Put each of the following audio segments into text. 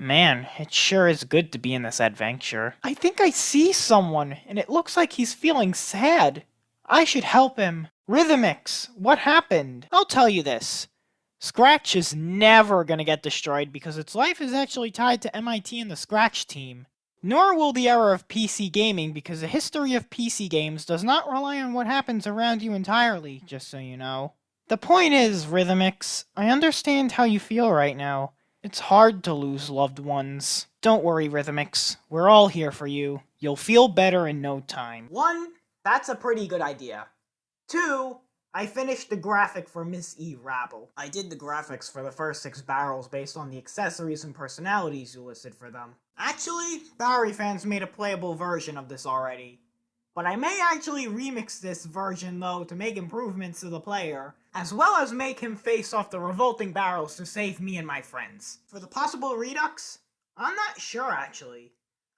Man, it sure is good to be in this adventure. I think I see someone, and it looks like he's feeling sad. I should help him. Rhythmix, what happened? I'll tell you this. Scratch is never gonna get destroyed because its life is actually tied to MIT and the Scratch team. Nor will the era of PC gaming because the history of PC games does not rely on what happens around you entirely, just so you know. The point is, Rhythmix, I understand how you feel right now. It's hard to lose loved ones. Don't worry, Rhythmix. We're all here for you. You'll feel better in no time. 1, that's a pretty good idea. 2, I finished the graphic for Miss E. Rabble. I did the graphics for the first 6 barrels based on the accessories and personalities you listed for them. Actually, Barry fans made a playable version of this already. But I may actually remix this version though to make improvements to the player, as well as make him face off the revolting barrels to save me and my friends. For the possible redux, I'm not sure actually.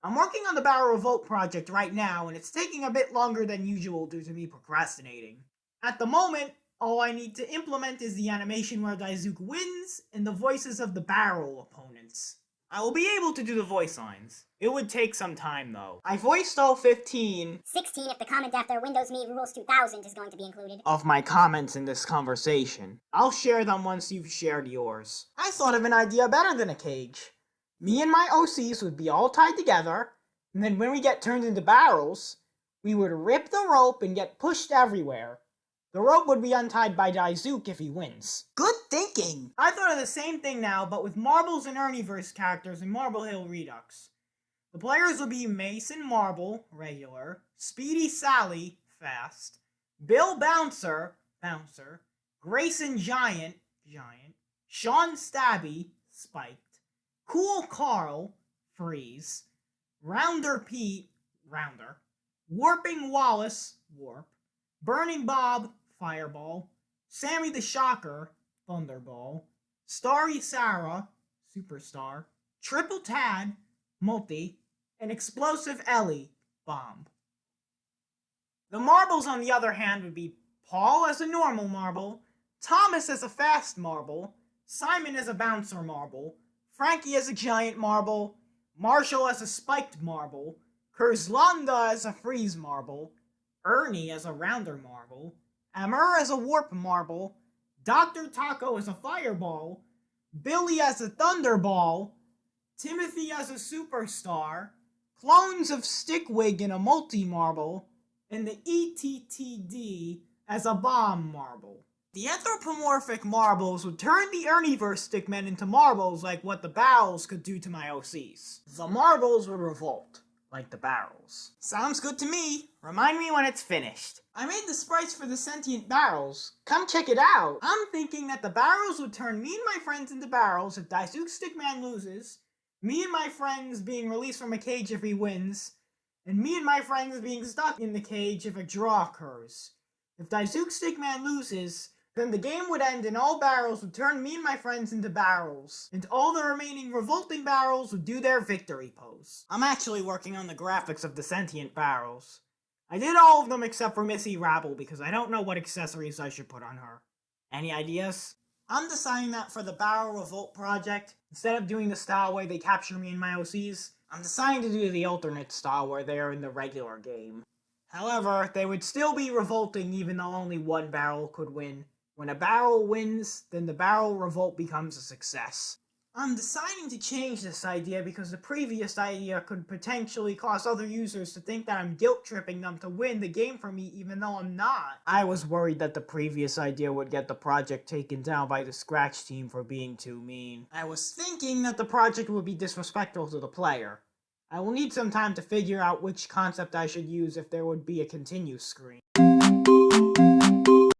I'm working on the Barrel Revolt project right now, and it's taking a bit longer than usual due to me procrastinating. At the moment, all I need to implement is the animation where Daisuke wins and the voices of the barrel opponents. I will be able to do the voice lines. It would take some time though. I voiced all 15 16 if the comment after Windows Me Rules 2000 is going to be included. of my comments in this conversation. I'll share them once you've shared yours. I thought of an idea better than a cage. Me and my OCs would be all tied together, and then when we get turned into barrels, we would rip the rope and get pushed everywhere. The rope would be untied by Daisuke if he wins. Good thinking! I thought of the same thing now, but with Marbles and Ernieverse characters in Marble Hill Redux. The players will be Mason Marble, regular, Speedy Sally, fast, Bill Bouncer, bouncer, Grayson Giant, giant, Sean Stabby, spiked, Cool Carl, freeze, Rounder Pete, rounder, Warping Wallace, warp, Burning Bob, fireball, Sammy the Shocker, thunderball, Starry Sarah, superstar, Triple Tad, multi, and Explosive Ellie, bomb. The marbles, on the other hand, would be Paul as a normal marble, Thomas as a fast marble, Simon as a bouncer marble, Frankie as a giant marble, Marshall as a spiked marble, Kurzlanda as a freeze marble, Ernie as a rounder marble, Amur as a warp marble, Dr. Taco as a fireball, Billy as a thunderball, Timothy as a superstar, clones of Stickwig in a multi-marble, and the ETTD as a bomb marble. The anthropomorphic marbles would turn the Ernieverse stickmen into marbles like what the barrels could do to my OCs. The marbles would revolt, like the barrels. Sounds good to me. Remind me when it's finished. I made the sprites for the sentient barrels. Come check it out. I'm thinking that the barrels would turn me and my friends into barrels if Daisuke Stickman loses, me and my friends being released from a cage if he wins, and me and my friends being stuck in the cage if a draw occurs. If Daisuke Stickman loses, then the game would end and all barrels would turn me and my friends into barrels, and all the remaining revolting barrels would do their victory pose. I'm actually working on the graphics of the sentient barrels. I did all of them except for Missy Rabble because I don't know what accessories I should put on her. Any ideas? I'm deciding that for the Barrel Revolt project, instead of doing the style where they capture me and my OCs, I'm deciding to do the alternate style where they are in the regular game. However, they would still be revolting even though only one barrel could win. When a barrel wins, then the Barrel Revolt becomes a success. I'm deciding to change this idea because the previous idea could potentially cause other users to think that I'm guilt-tripping them to win the game for me even though I'm not. I was worried that the previous idea would get the project taken down by the Scratch team for being too mean. I was thinking that the project would be disrespectful to the player. I will need some time to figure out which concept I should use if there would be a continue screen.